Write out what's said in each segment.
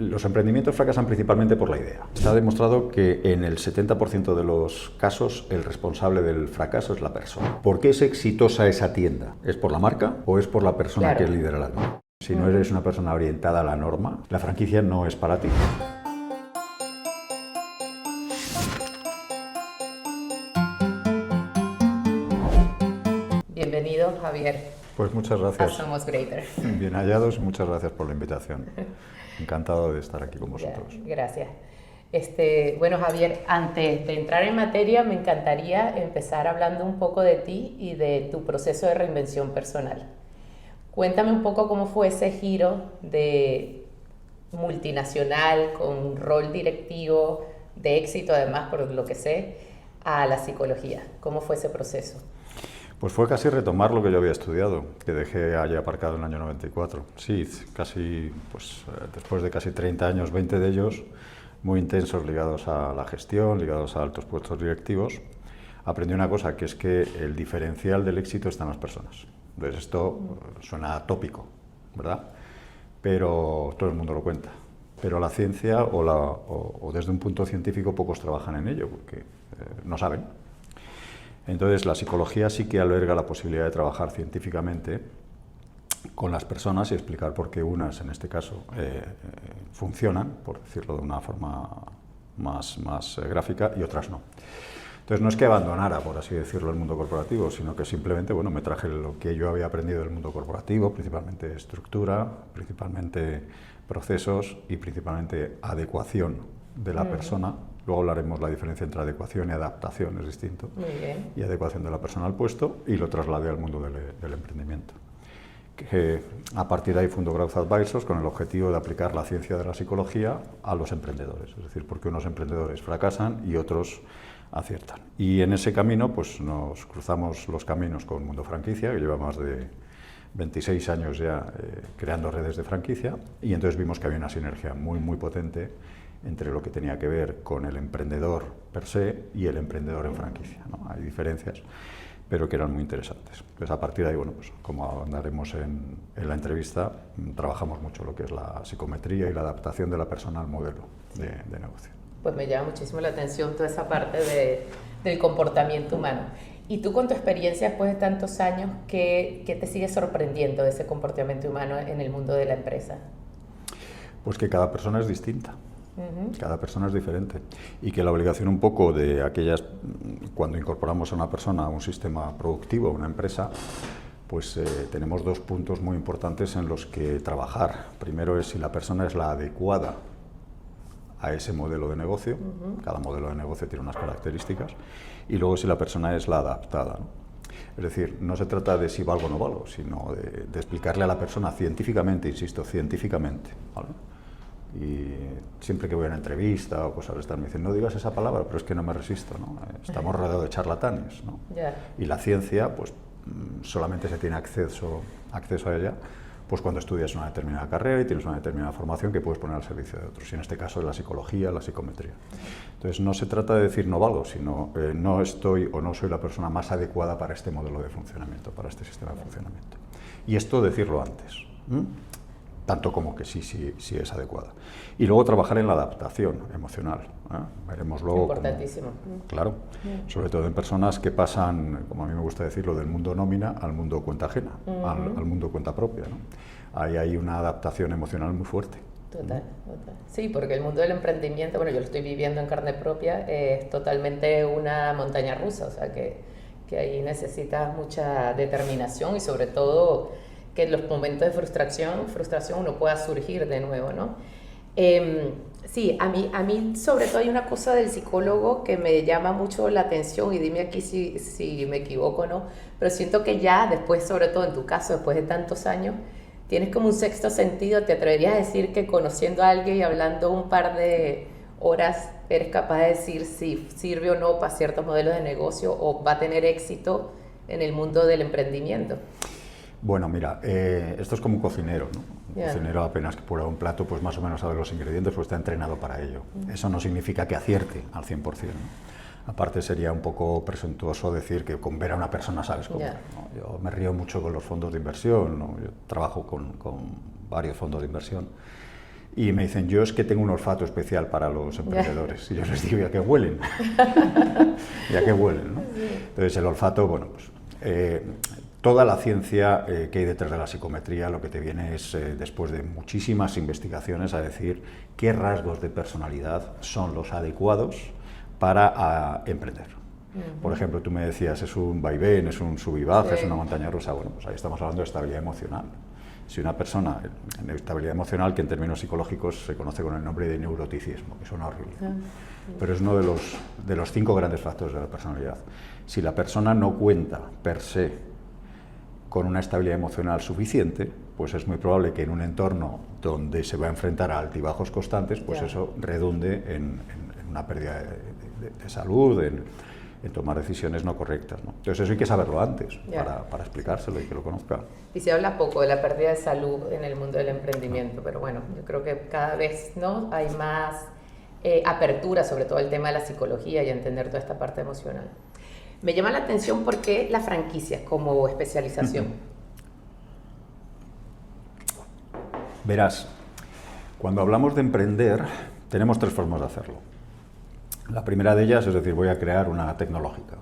Los emprendimientos fracasan principalmente por la idea. Está demostrado que en el 70% de los casos el responsable del fracaso es la persona. ¿Por qué es exitosa esa tienda? ¿Es por la marca o es por la persona que lidera la norma? Si no eres una persona orientada a la norma, la franquicia no es para ti. Bienvenido, Javier. Pues muchas gracias. A Somos Greater. Bien hallados y muchas gracias por la invitación. Encantado de estar aquí con vosotros. Gracias. Bueno, Javier, antes de entrar en materia, me encantaría empezar hablando un poco de ti y de tu proceso de reinvención personal. Cuéntame un poco cómo fue ese giro de multinacional con un rol directivo de éxito, además, por lo que sé, a la psicología. ¿Cómo fue ese proceso? Pues fue casi retomar lo que yo había estudiado, que dejé allí aparcado en el año 94. Sí, casi, pues después de casi 30 años, 20 de ellos muy intensos ligados a la gestión, ligados a altos puestos directivos, aprendí una cosa, que es que el diferencial del éxito está en las personas. Entonces esto suena tópico, ¿verdad? Pero todo el mundo lo cuenta. Pero la ciencia o desde un punto científico pocos trabajan en ello, porque no saben. Entonces, la psicología sí que alberga la posibilidad de trabajar científicamente con las personas y explicar por qué unas, en este caso, funcionan, por decirlo de una forma más gráfica, y otras no. Entonces, no es que abandonara, por así decirlo, el mundo corporativo, sino que simplemente, bueno, me traje lo que yo había aprendido del mundo corporativo, principalmente estructura, principalmente procesos y principalmente adecuación de la persona. Luego hablaremos la diferencia entre adecuación y adaptación, es distinto. Muy bien. Y adecuación de la persona al puesto, y lo trasladé al mundo del emprendimiento. Que a partir de ahí fundó Growth Advisors con el objetivo de aplicar la ciencia de la psicología a los emprendedores, es decir, porque unos emprendedores fracasan y otros aciertan. Y en ese camino pues nos cruzamos los caminos con Mundo Franquicia, que lleva más de 26 años ya creando redes de franquicia, y entonces vimos que había una sinergia muy potente entre lo que tenía que ver con el emprendedor per se y el emprendedor en franquicia, ¿no? Hay diferencias, pero que eran muy interesantes. Entonces, a partir de ahí, bueno, pues como andaremos en la entrevista, trabajamos mucho lo que es la psicometría y la adaptación de la persona al modelo de negocio. Pues me llama muchísimo la atención toda esa parte del comportamiento humano. Y tú, con tu experiencia después de tantos años, ¿qué te sigue sorprendiendo de ese comportamiento humano en el mundo de la empresa? Pues que cada persona es distinta. Cada persona es diferente y que la obligación un poco de aquellas, cuando incorporamos a una persona a un sistema productivo, a una empresa, pues tenemos dos puntos muy importantes en los que trabajar. Primero es si la persona es la adecuada a ese modelo de negocio, cada modelo de negocio tiene unas características, y luego si la persona es la adaptada, ¿no? Es decir, no se trata de si valgo o no valgo, sino de explicarle a la persona científicamente, insisto, científicamente, ¿vale? Y siempre que voy a una entrevista o cosas de estas me dicen, no digas esa palabra, pero es que no me resisto, ¿no? Estamos rodeados de charlatanes, ¿no? Y la ciencia, pues solamente se tiene acceso a ella pues cuando estudias una determinada carrera y tienes una determinada formación que puedes poner al servicio de otros, y en este caso es la psicología, la psicometría. Entonces no se trata de decir no valgo, sino no estoy o no soy la persona más adecuada para este modelo de funcionamiento, para este sistema de funcionamiento. Y esto decirlo antes, tanto como que sí es adecuada. Y luego trabajar en la adaptación emocional. Veremos luego. Importantísimo. Claro, sobre todo en personas que pasan, como a mí me gusta decirlo, del mundo nómina al mundo cuenta ajena, al mundo cuenta propia, ¿no? Ahí hay una adaptación emocional muy fuerte. Total. Sí, porque el mundo del emprendimiento, bueno, yo lo estoy viviendo en carne propia, es totalmente una montaña rusa, o sea que ahí necesitas mucha determinación y sobre todo que en los momentos de frustración uno pueda surgir de nuevo, ¿no? Sí, a mí sobre todo hay una cosa del psicólogo que me llama mucho la atención, y dime aquí si me equivoco o no, pero siento que ya después, sobre todo en tu caso, después de tantos años, tienes como un sexto sentido. ¿Te atreverías a decir que conociendo a alguien y hablando un par de horas eres capaz de decir si sirve o no para ciertos modelos de negocio o va a tener éxito en el mundo del emprendimiento? Bueno, mira, esto es como un cocinero, ¿no? Un cocinero apenas que prueba un plato, pues más o menos sabe los ingredientes, pues está entrenado para ello. Eso no significa que acierte al 100%, ¿no? Aparte sería un poco presuntuoso decir que con ver a una persona sabes cómo, ¿no? Yo me río mucho con los fondos de inversión, ¿no? Yo trabajo con varios fondos de inversión Y me dicen, yo es que tengo un olfato especial para los emprendedores. Y yo les digo, ¿y a qué huelen? ¿Y a qué huelen? ¿No? Entonces, el olfato, bueno, pues toda la ciencia que hay detrás de la psicometría lo que te viene es, después de muchísimas investigaciones, a decir qué rasgos de personalidad son los adecuados para emprender. Por ejemplo, tú me decías, es un vaivén, es un sub y baja, es una montaña rusa. Bueno, pues ahí estamos hablando de estabilidad emocional. Si una persona, en estabilidad emocional, que en términos psicológicos se conoce con el nombre de neuroticismo, que suena horrible, pero es uno de los 5 grandes factores de la personalidad. Si la persona no cuenta per se con una estabilidad emocional suficiente, pues es muy probable que en un entorno donde se va a enfrentar a altibajos constantes, pues eso redunde en una pérdida de salud, en tomar decisiones no correctas, ¿no? Entonces eso hay que saberlo antes para explicárselo y que lo conozca. Y se habla poco de la pérdida de salud en el mundo del emprendimiento, pero bueno, yo creo que cada vez, ¿no?, hay más apertura sobre todo el tema de la psicología y entender toda esta parte emocional. Me llama la atención por qué la franquicia como especialización. Verás, cuando hablamos de emprender, tenemos 3 formas de hacerlo. La primera de ellas es decir, voy a crear una tecnológica.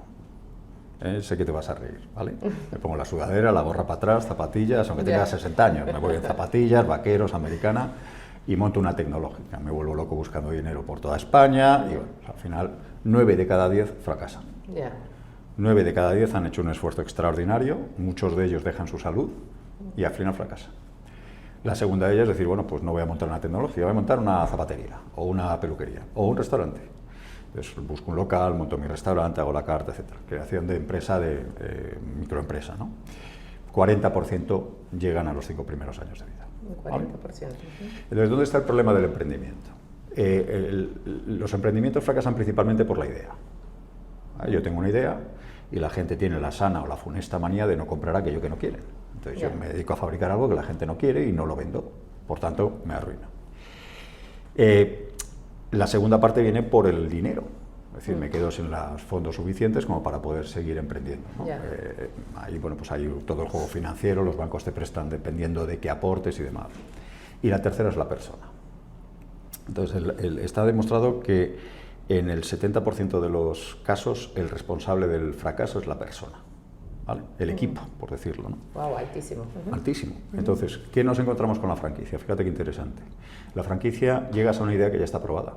Sé que te vas a reír, ¿vale? Me pongo la sudadera, la gorra para atrás, zapatillas, aunque tenga 60 años, me voy en zapatillas, vaqueros, americana, y monto una tecnológica. Me vuelvo loco buscando dinero por toda España, y bueno, al final 9 de cada 10 fracasan. 9 de cada 10 han hecho un esfuerzo extraordinario, muchos de ellos dejan su salud y al final fracasan. La segunda de ellas es decir, bueno, pues no voy a montar una tecnología, voy a montar una zapatería, o una peluquería, o un restaurante. Entonces busco un local, monto mi restaurante, hago la carta, etc. Creación de empresa, de microempresa, ¿no? 40% llegan a los 5 primeros años de vida. 40%. ¿Vale? Entonces, ¿dónde está el problema del emprendimiento? Los emprendimientos fracasan principalmente por la idea. Yo tengo una idea y la gente tiene la sana o la funesta manía de no comprar aquello que no quieren. Entonces yo me dedico a fabricar algo que la gente no quiere y no lo vendo. Por tanto, me arruino. La segunda parte viene por el dinero. Es decir, me quedo sin los fondos suficientes como para poder seguir emprendiendo, ¿no? Ahí, bueno, pues hay todo el juego financiero, los bancos te prestan dependiendo de qué aportes y demás. Y la tercera es la persona. Entonces, está demostrado que en el 70% de los casos el responsable del fracaso es la persona, ¿vale? El equipo, por decirlo, ¿no? Wow, altísimo. Altísimo. Entonces, ¿qué nos encontramos con la franquicia? Fíjate qué interesante. La franquicia, llegas a una idea que ya está aprobada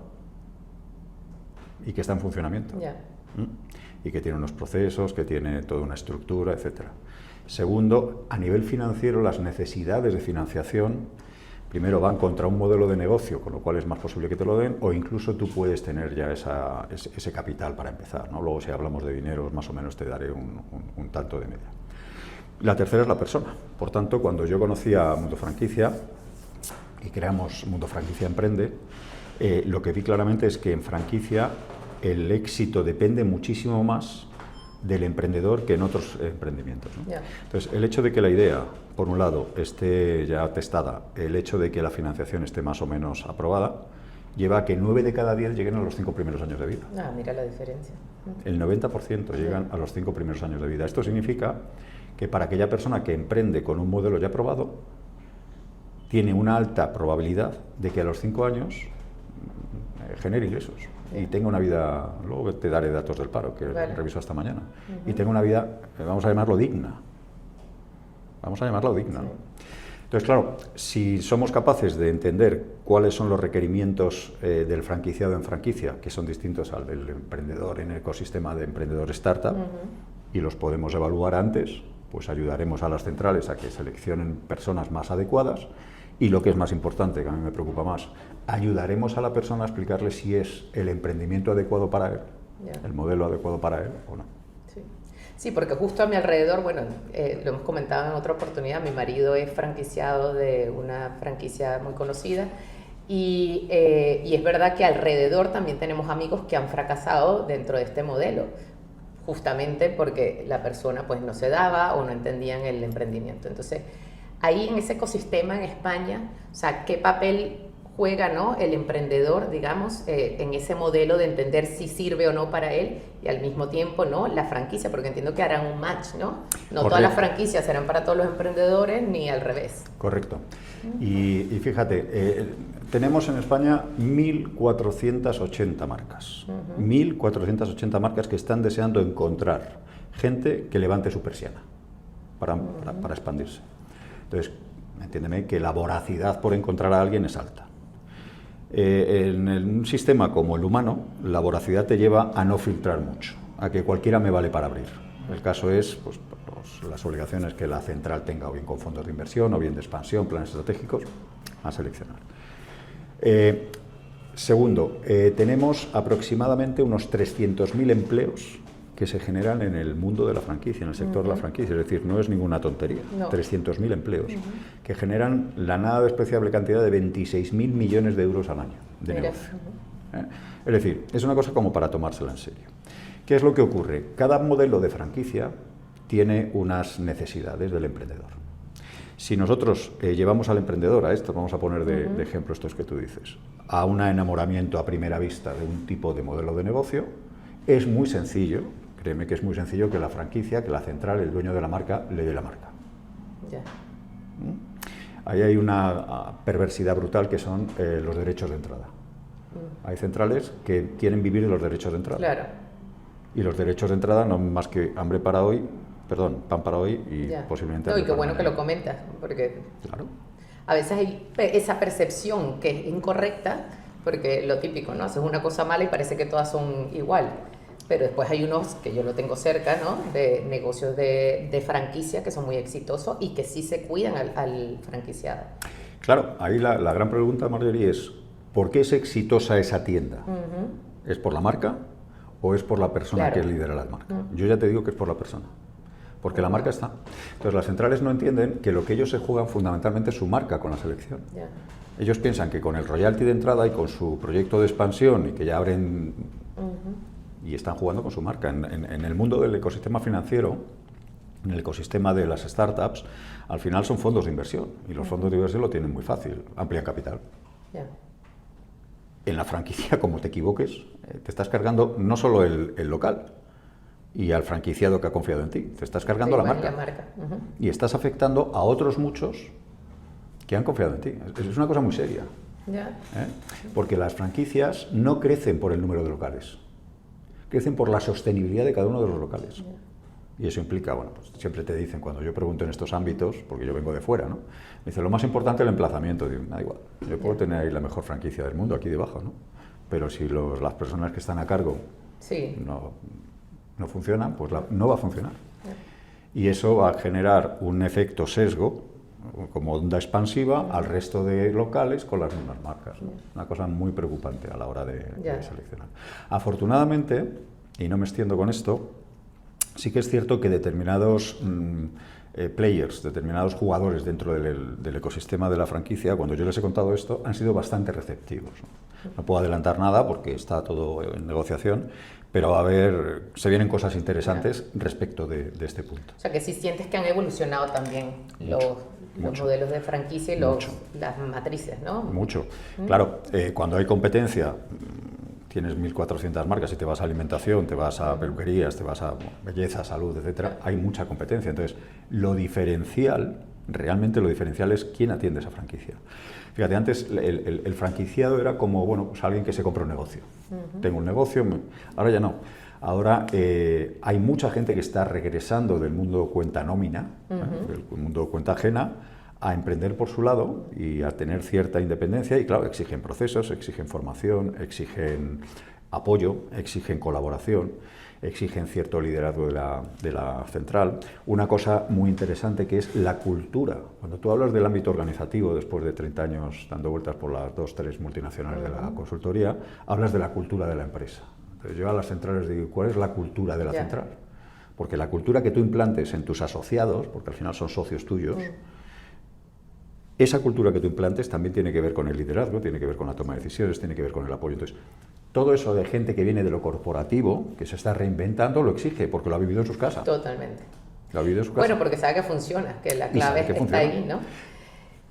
y que está en funcionamiento. Y que tiene unos procesos, que tiene toda una estructura, etc. Segundo, a nivel financiero, las necesidades de financiación primero van contra un modelo de negocio, con lo cual es más posible que te lo den, o incluso tú puedes tener ya ese capital para empezar, ¿no? Luego, si hablamos de dinero, más o menos te daré un tanto de media. La tercera es la persona. Por tanto, cuando yo conocí a Mundo Franquicia y creamos Mundo Franquicia Emprende, lo que vi claramente es que en franquicia el éxito depende muchísimo más del emprendedor que en otros emprendimientos, ¿no? Entonces, el hecho de que la idea, por un lado, esté ya testada, el hecho de que la financiación esté más o menos aprobada, lleva a que 9 de cada 10 lleguen a los 5 primeros años de vida. Mira la diferencia. El 90% llegan a los 5 primeros años de vida. Esto significa que para aquella persona que emprende con un modelo ya aprobado, tiene una alta probabilidad de que a los 5 años genere ingresos y tenga una vida, luego te daré datos del paro que reviso esta mañana, y tenga una vida, vamos a llamarlo digna. Vamos a llamarlo digna, ¿no? Entonces, claro, si somos capaces de entender cuáles son los requerimientos del franquiciado en franquicia, que son distintos al del emprendedor en el ecosistema de emprendedor startup, y los podemos evaluar antes, pues ayudaremos a las centrales a que seleccionen personas más adecuadas, y lo que es más importante, que a mí me preocupa más, ayudaremos a la persona a explicarle si es el emprendimiento adecuado para él, el modelo adecuado para él o no. Sí, porque justo a mi alrededor, bueno, lo hemos comentado en otra oportunidad, mi marido es franquiciado de una franquicia muy conocida y es verdad que alrededor también tenemos amigos que han fracasado dentro de este modelo, justamente porque la persona pues no se daba o no entendían el emprendimiento. Entonces, ahí en ese ecosistema en España, o sea, ¿qué papel juega, ¿no?, el emprendedor, digamos, en ese modelo de entender si sirve o no para él, y al mismo tiempo, ¿no?, la franquicia, porque entiendo que harán un match, ¿no? No todas las franquicias serán para todos los emprendedores, ni al revés. Correcto. Y fíjate, tenemos en España 1.480 marcas. 1.480 marcas que están deseando encontrar gente que levante su persiana para expandirse. Entonces, entiéndeme que la voracidad por encontrar a alguien es alta. En un sistema como el humano, la voracidad te lleva a no filtrar mucho, a que cualquiera me vale para abrir. El caso es pues, las obligaciones que la central tenga, o bien con fondos de inversión, o bien de expansión, planes estratégicos, a seleccionar. Segundo, tenemos aproximadamente unos 300.000 empleos que se generan en el mundo de la franquicia, en el sector de la franquicia, es decir, no es ninguna tontería, 300.000 empleos que generan la nada despreciable cantidad de 26.000 millones de euros al año de negocio. Es decir, es una cosa como para tomársela en serio. ¿Qué es lo que ocurre? Cada modelo de franquicia tiene unas necesidades del emprendedor. Si nosotros llevamos al emprendedor a esto, vamos a poner de ejemplo estos que tú dices, a un enamoramiento a primera vista de un tipo de modelo de negocio, es muy sencillo. Créeme que es muy sencillo que la franquicia, que la central, el dueño de la marca, le dé la marca. Ya. Ahí hay una perversidad brutal que son los derechos de entrada. Hay centrales que quieren vivir de los derechos de entrada. Claro. Y los derechos de entrada no más que hambre para hoy, pan para hoy y posiblemente... No, y qué bueno que mañana. lo comentas, porque Claro. a veces hay esa percepción que es incorrecta, porque lo típico, ¿no? Haces una cosa mala y parece que todas son igual. Pero después hay unos que yo lo tengo cerca, ¿no?, de negocios de franquicia que son muy exitosos y que sí se cuidan al franquiciado. Claro, ahí la gran pregunta, Marjorie, es ¿por qué es exitosa esa tienda? ¿Es por la marca o es por la persona que lidera la marca? Yo ya te digo que es por la persona, porque la marca está. Entonces las centrales no entienden que lo que ellos se juegan fundamentalmente es su marca con la selección. Ellos piensan que con el royalty de entrada y con su proyecto de expansión y que ya abren... y están jugando con su marca. En el mundo del ecosistema financiero, en el ecosistema de las startups, al final son fondos de inversión, y los fondos de inversión lo tienen muy fácil, amplían capital. En la franquicia, como te equivoques, te estás cargando no solo el local y al franquiciado que ha confiado en ti, te estás cargando la marca. Y estás afectando a otros muchos que han confiado en ti. Es una cosa muy seria. Porque las franquicias no crecen por el número de locales, crecen por la sostenibilidad de cada uno de los locales. Y eso implica, bueno, pues siempre te dicen, cuando yo pregunto en estos ámbitos, porque yo vengo de fuera, ¿no? Me dicen, lo más importante es el emplazamiento. Digo, da igual, yo puedo tener ahí la mejor franquicia del mundo aquí debajo, ¿no? Pero si las personas que están a cargo no funcionan, pues no va a funcionar. Y eso va a generar un efecto sesgo, como onda expansiva, al resto de locales con las mismas marcas, ¿no? Una cosa muy preocupante a la hora de seleccionar. Afortunadamente, y no me extiendo con esto, sí que es cierto que determinados players, determinados jugadores dentro del ecosistema de la franquicia, cuando yo les he contado esto, han sido bastante receptivos. No puedo adelantar nada porque está todo en negociación, pero se vienen cosas interesantes respecto de este punto. O sea, que sí sientes que han evolucionado también los modelos de franquicia y las matrices, ¿no? Mucho. Claro, cuando hay competencia, tienes 1.400 marcas y te vas a alimentación, te vas a peluquerías, te vas a belleza, salud, etcétera, hay mucha competencia. Entonces, realmente lo diferencial es quién atiende esa franquicia. Fíjate, antes el franquiciado era como, bueno, pues alguien que se compra un negocio. Tengo un negocio, ahora ya no. Ahora hay mucha gente que está regresando del mundo cuenta nómina, del mundo cuenta ajena, a emprender por su lado y a tener cierta independencia, y claro, exigen procesos, exigen formación, exigen apoyo, exigen colaboración, exigen cierto liderazgo de la central. Una cosa muy interesante que es la cultura. Cuando tú hablas del ámbito organizativo, después de 30 años dando vueltas por las 2 o 3 multinacionales de la consultoría, hablas de la cultura de la empresa. Entonces yo a las centrales digo, ¿cuál es la cultura de la central? Porque la cultura que tú implantes en tus asociados, porque al final son socios tuyos, esa cultura que tú implantes también tiene que ver con el liderazgo, tiene que ver con la toma de decisiones, tiene que ver con el apoyo. Entonces, todo eso de gente que viene de lo corporativo, que se está reinventando, lo exige, porque lo ha vivido en sus casas. Totalmente. Lo ha vivido en su casa. Bueno, porque sabe que funciona, que la clave está ahí, ¿no?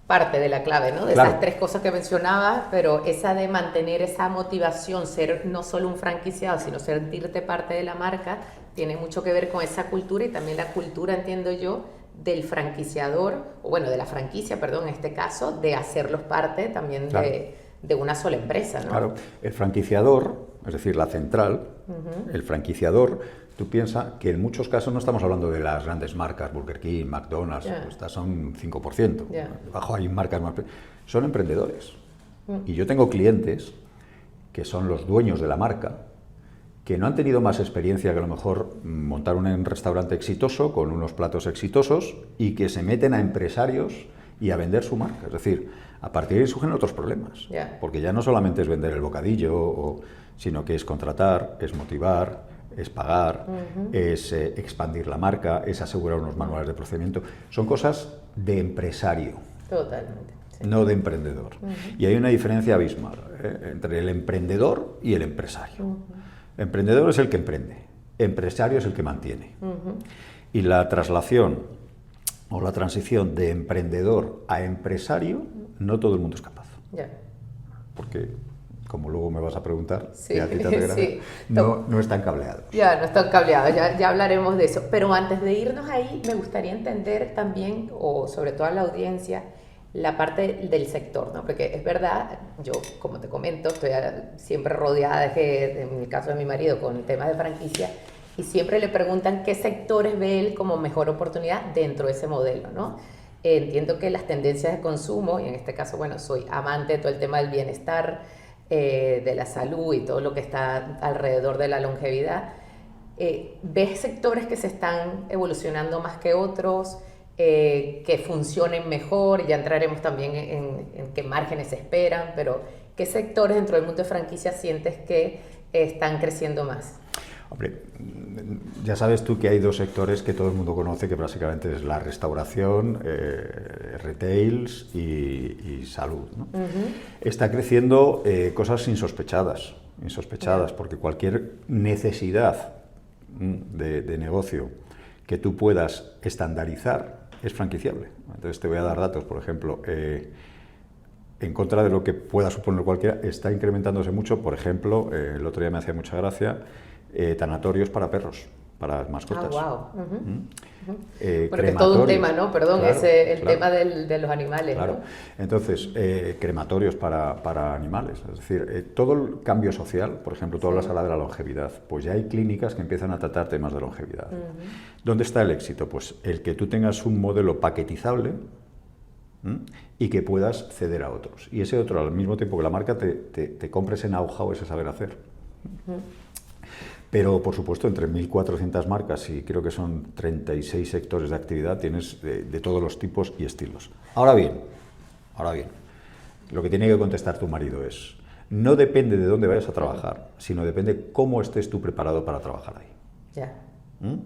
parte de la clave, ¿no? De claro. Esas tres cosas que mencionabas, pero esa de mantener esa motivación, ser no solo un franquiciado, sino sentirte parte de la marca, tiene mucho que ver con esa cultura y también la cultura, entiendo yo, del franquiciador, o bueno, de la franquicia, perdón, en este caso, de hacerlos parte también claro. de una sola empresa, ¿no? Claro, el franquiciador, es decir, la central, el franquiciador, tú piensas que en muchos casos no estamos hablando de las grandes marcas, Burger King, McDonald's, estas son 5%, abajo hay marcas más... Son emprendedores. Y yo tengo clientes que son los dueños de la marca, que no han tenido más experiencia que a lo mejor montar un restaurante exitoso, con unos platos exitosos, y que se meten a empresarios y a vender su marca. Es decir, a partir de ahí surgen otros problemas, porque ya no solamente es vender el bocadillo, sino que es contratar, es motivar, es pagar, es expandir la marca, es asegurar unos manuales de procedimiento. Son cosas de empresario. Totalmente. Sí. No de emprendedor. Y hay una diferencia abismal entre el emprendedor y el empresario. Emprendedor es el que emprende, empresario es el que mantiene. Y la traslación o la transición de emprendedor a empresario, no todo el mundo es capaz. Porque, como luego me vas a preguntar, que a ti te agrada, no están cableados. No están cableados, ya hablaremos de eso. Pero antes de irnos ahí, me gustaría entender también, o sobre todo a la audiencia, la parte del sector, ¿no? Porque es verdad, yo, como te comento, estoy siempre rodeada, en el caso de mi marido, con temas de franquicia, y siempre le preguntan qué sectores ve él como mejor oportunidad dentro de ese modelo, ¿no? Entiendo que las tendencias de consumo, y en este caso, bueno, soy amante de todo el tema del bienestar, de la salud y todo lo que está alrededor de la longevidad. ¿Ves sectores que se están evolucionando más que otros? Que funcionen mejor, ya entraremos también en qué márgenes se esperan, pero ¿qué sectores dentro del mundo de franquicias sientes que están creciendo más? Hombre, ya sabes tú que hay dos sectores que todo el mundo conoce, que básicamente es la restauración, retails y salud, ¿no? Está creciendo cosas insospechadas, porque cualquier necesidad de negocio que tú puedas estandarizar es franquiciable. Entonces te voy a dar datos, por ejemplo, en contra de lo que pueda suponer cualquiera, está incrementándose mucho, por ejemplo, el otro día me hacía mucha gracia, tanatorios para perros, para mascotas. Porque es todo un tema, ¿no? Perdón, claro, el tema de los animales, claro. ¿no? Entonces, crematorios para animales, es decir, todo el cambio social, por ejemplo, tú hablas ahora de la longevidad, pues ya hay clínicas que empiezan a tratar temas de longevidad. ¿Dónde está el éxito? Pues el que tú tengas un modelo paquetizable y que puedas ceder a otros. Y ese otro, al mismo tiempo que la marca, te compres ese know-how, ese saber hacer. Pero, por supuesto, entre 1.400 marcas y creo que son 36 sectores de actividad, tienes de todos los tipos y estilos. Ahora bien, lo que tiene que contestar tu marido es, no depende de dónde vayas a trabajar, sino depende cómo estés tú preparado para trabajar ahí.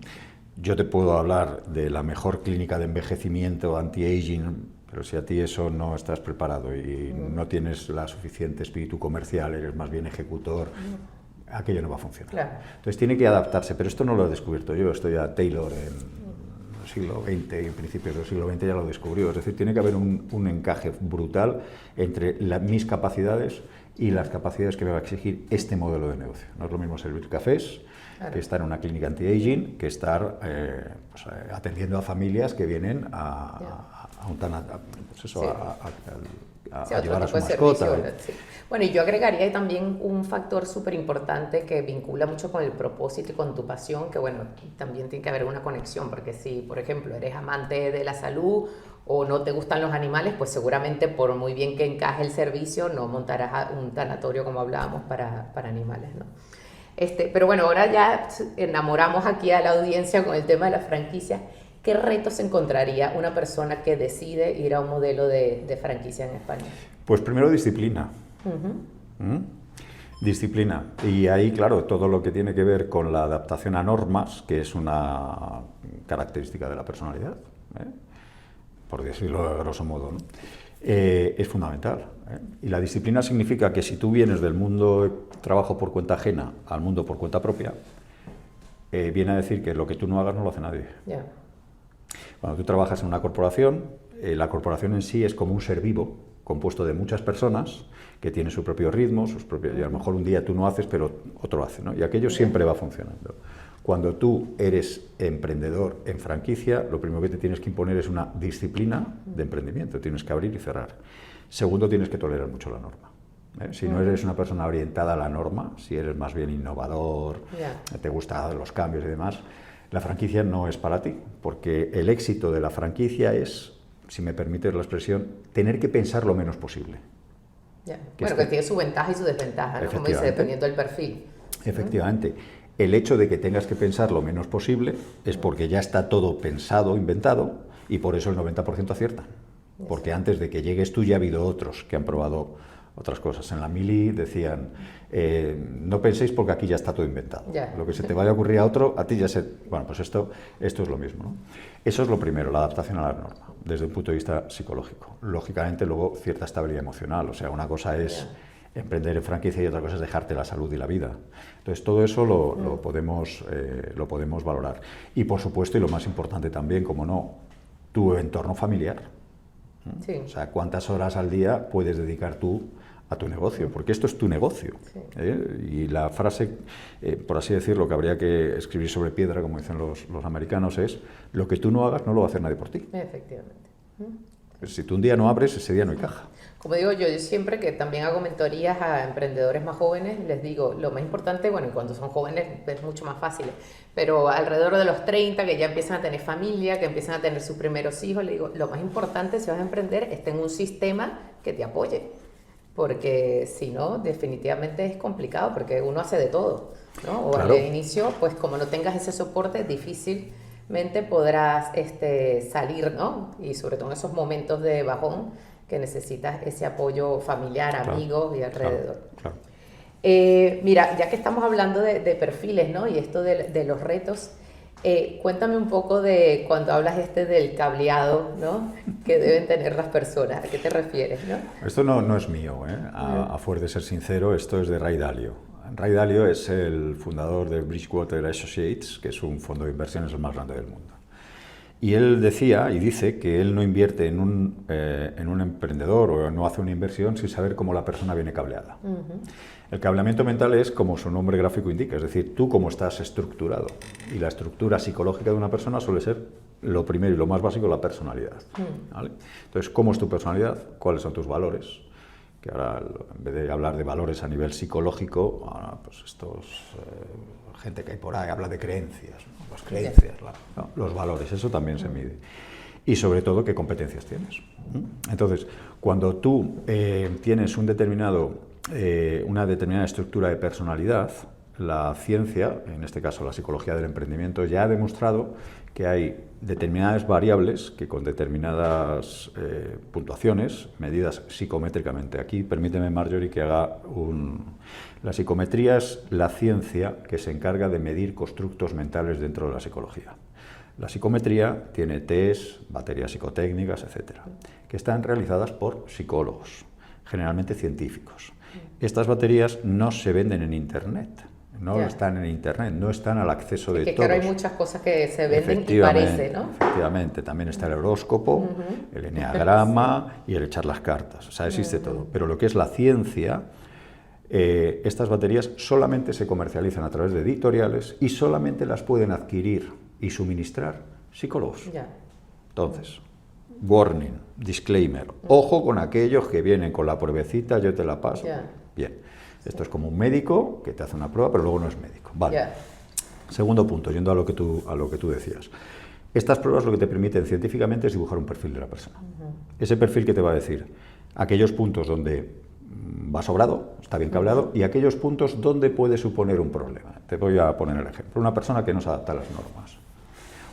Yo te puedo hablar de la mejor clínica de envejecimiento, anti-aging, pero si a ti eso no estás preparado y no tienes la suficiente espíritu comercial, eres más bien ejecutor, aquello no va a funcionar. Claro. Entonces tiene que adaptarse, pero esto no lo he descubierto yo, esto ya Taylor en el siglo XX y en principios del siglo XX ya lo descubrió, es decir, tiene que haber un encaje brutal entre mis capacidades y las capacidades que me va a exigir este modelo de negocio. No es lo mismo servir cafés, que estar en una clínica anti-aging, que estar atendiendo a familias que vienen a llevar a su mascota. Sí. Bueno, y yo agregaría también un factor súper importante que vincula mucho con el propósito y con tu pasión, que bueno, también tiene que haber una conexión, porque si, por ejemplo, eres amante de la salud o no te gustan los animales, pues seguramente por muy bien que encaje el servicio, no montarás un tanatorio como hablábamos para animales, ¿no? Pero bueno, ahora ya enamoramos aquí a la audiencia con el tema de la franquicia. ¿Qué retos encontraría una persona que decide ir a un modelo de franquicia en España? Pues primero disciplina. Disciplina. Y ahí, claro, todo lo que tiene que ver con la adaptación a normas, que es una característica de la personalidad, por decirlo a grosso modo, ¿no? Es fundamental. Y la disciplina significa que si tú vienes del mundo de trabajo por cuenta ajena al mundo por cuenta propia, viene a decir que lo que tú no hagas no lo hace nadie. Cuando tú trabajas en una corporación, la corporación en sí es como un ser vivo, compuesto de muchas personas, que tiene su propio ritmo, y a lo mejor un día tú no haces, pero otro hace, ¿no? Y aquello siempre va funcionando. Cuando tú eres emprendedor en franquicia, lo primero que te tienes que imponer es una disciplina de emprendimiento, tienes que abrir y cerrar. Segundo, tienes que tolerar mucho la norma. Si no eres una persona orientada a la norma, si eres más bien innovador, te gustan los cambios y demás, la franquicia no es para ti, porque el éxito de la franquicia es, si me permites la expresión, tener que pensar lo menos posible. Bueno, que tiene su ventaja y su desventaja, ¿no? Como dice, dependiendo del perfil. Efectivamente. El hecho de que tengas que pensar lo menos posible es porque ya está todo pensado, inventado, y por eso el 90% aciertan. Porque antes de que llegues tú ya ha habido otros que han probado otras cosas. En la Mili decían, no penséis porque aquí ya está todo inventado. Lo que se te vaya a ocurrir a otro, a ti ya se... Bueno, pues esto es lo mismo, ¿no? Eso es lo primero, la adaptación a la norma, desde un punto de vista psicológico. Lógicamente, luego, cierta estabilidad emocional. O sea, una cosa es emprender en franquicia y otra cosa es dejarte la salud y la vida. Entonces, todo eso lo podemos valorar. Y, por supuesto, y lo más importante también, como no, tu entorno familiar. O sea, ¿cuántas horas al día puedes dedicar tú a tu negocio? Porque esto es tu negocio. Y la frase, por así decirlo, que habría que escribir sobre piedra, como dicen los americanos, es: lo que tú no hagas no lo va a hacer nadie por ti. Efectivamente. Si tú un día no abres, ese día no hay caja. Como digo yo siempre que también hago mentorías a emprendedores más jóvenes, les digo, lo más importante, bueno, y cuando son jóvenes es mucho más fácil, pero alrededor de los 30, que ya empiezan a tener familia, que empiezan a tener sus primeros hijos, les digo, lo más importante si vas a emprender es tener un sistema que te apoye, porque si no, definitivamente es complicado, porque uno hace de todo, ¿no? O claro. Al inicio, pues como no tengas ese soporte, difícilmente podrás salir, ¿no? Y sobre todo en esos momentos de bajón, que necesitas ese apoyo familiar, amigos y alrededor. Claro. Mira, ya que estamos hablando de perfiles, ¿no? Y esto de los retos, cuéntame un poco de cuando hablas del cableado, ¿no? Que deben tener las personas. ¿A qué te refieres, no? Esto no es mío, a fuer de ser sincero, esto es de Ray Dalio. Ray Dalio es el fundador de Bridgewater Associates, que es un fondo de inversiones el más grande del mundo. Y él decía y dice que él no invierte en un emprendedor o no hace una inversión sin saber cómo la persona viene cableada. El cableamiento mental es como su nombre gráfico indica, es decir, tú cómo estás estructurado. Y la estructura psicológica de una persona suele ser lo primero y lo más básico, la personalidad. ¿Vale? Entonces, ¿cómo es tu personalidad? ¿Cuáles son tus valores? Que ahora, en vez de hablar de valores a nivel psicológico, ahora, pues gente que hay por ahí habla de creencias, ¿no? Las creencias, ¿no? Los valores, eso también se mide. Y sobre todo, ¿qué competencias tienes? Entonces, cuando tú tienes una determinada estructura de personalidad, la ciencia, en este caso la psicología del emprendimiento, ya ha demostrado que hay determinadas variables que con determinadas puntuaciones, medidas psicométricamente. Aquí, permíteme, Marjorie, que haga La psicometría es la ciencia que se encarga de medir constructos mentales dentro de la psicología. La psicometría tiene test, baterías psicotécnicas, etcétera, que están realizadas por psicólogos, generalmente científicos. Estas baterías no se venden en Internet. No están en Internet, no están al acceso de todos. Claro, hay muchas cosas que se venden y parece, ¿no? Efectivamente, también está el horóscopo, el eneagrama y el echar las cartas. O sea, existe todo. Pero lo que es la ciencia, estas baterías solamente se comercializan a través de editoriales y solamente las pueden adquirir y suministrar psicólogos. Entonces, warning, disclaimer, ojo con aquellos que vienen con la pruebecita, yo te la paso. Bien. Esto es como un médico que te hace una prueba, pero luego no es médico. Vale. Segundo punto, yendo a lo que tú decías. Estas pruebas lo que te permiten científicamente es dibujar un perfil de la persona. Ese perfil que te va a decir aquellos puntos donde va sobrado, está bien cableado, y aquellos puntos donde puede suponer un problema. Te voy a poner el ejemplo. Una persona que no se adapta a las normas.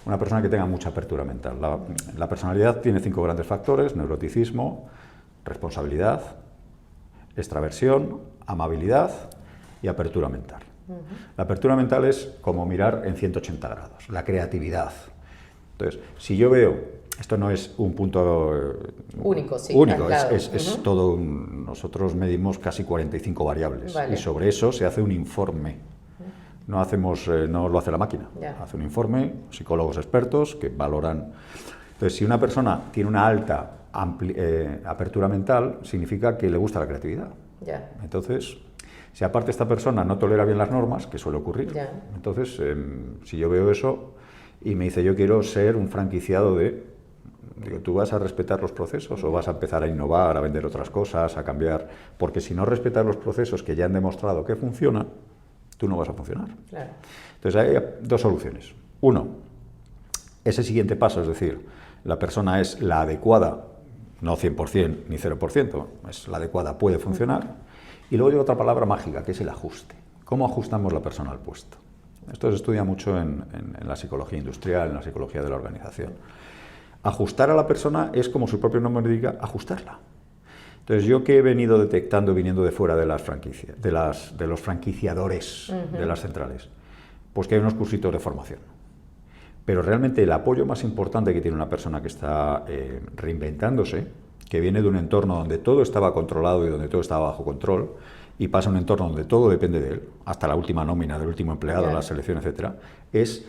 Una persona que tenga mucha apertura mental. La personalidad tiene 5 grandes factores: neuroticismo, responsabilidad, extraversión, amabilidad y apertura mental. La apertura mental es como mirar en 180 grados, la creatividad. Entonces, si yo veo, esto no es un punto único, es todo nosotros medimos casi 45 variables y sobre eso se hace un informe. No lo hace la máquina, hace un informe, psicólogos expertos que valoran Entonces, si una persona tiene una alta apertura mental, significa que le gusta la creatividad. Ya. Entonces, si aparte esta persona no tolera bien las normas, que suele ocurrir, Ya. entonces, si yo veo eso y me dice, yo quiero ser un franquiciado digo, ¿tú vas a respetar los procesos o vas a empezar a innovar, a vender otras cosas, a cambiar? Porque si no respetas los procesos que ya han demostrado que funcionan, tú no vas a funcionar. Claro. Entonces, hay dos soluciones. Uno, ese siguiente paso, es decir, la persona es la adecuada, no 100% ni 0%, es la adecuada, puede funcionar. Y luego llega otra palabra mágica, que es el ajuste. ¿Cómo ajustamos la persona al puesto? Esto se estudia mucho en la psicología industrial, en la psicología de la organización. Ajustar a la persona es, como su propio nombre indica, ajustarla. Entonces, yo que he venido detectando viniendo de fuera de las franquicias, de los franquiciadores de las centrales, pues que hay unos cursitos de formación. Pero realmente el apoyo más importante que tiene una persona que está reinventándose, que viene de un entorno donde todo estaba controlado y donde todo estaba bajo control, y pasa a un entorno donde todo depende de él, hasta la última nómina del último empleado, la selección, etcétera, es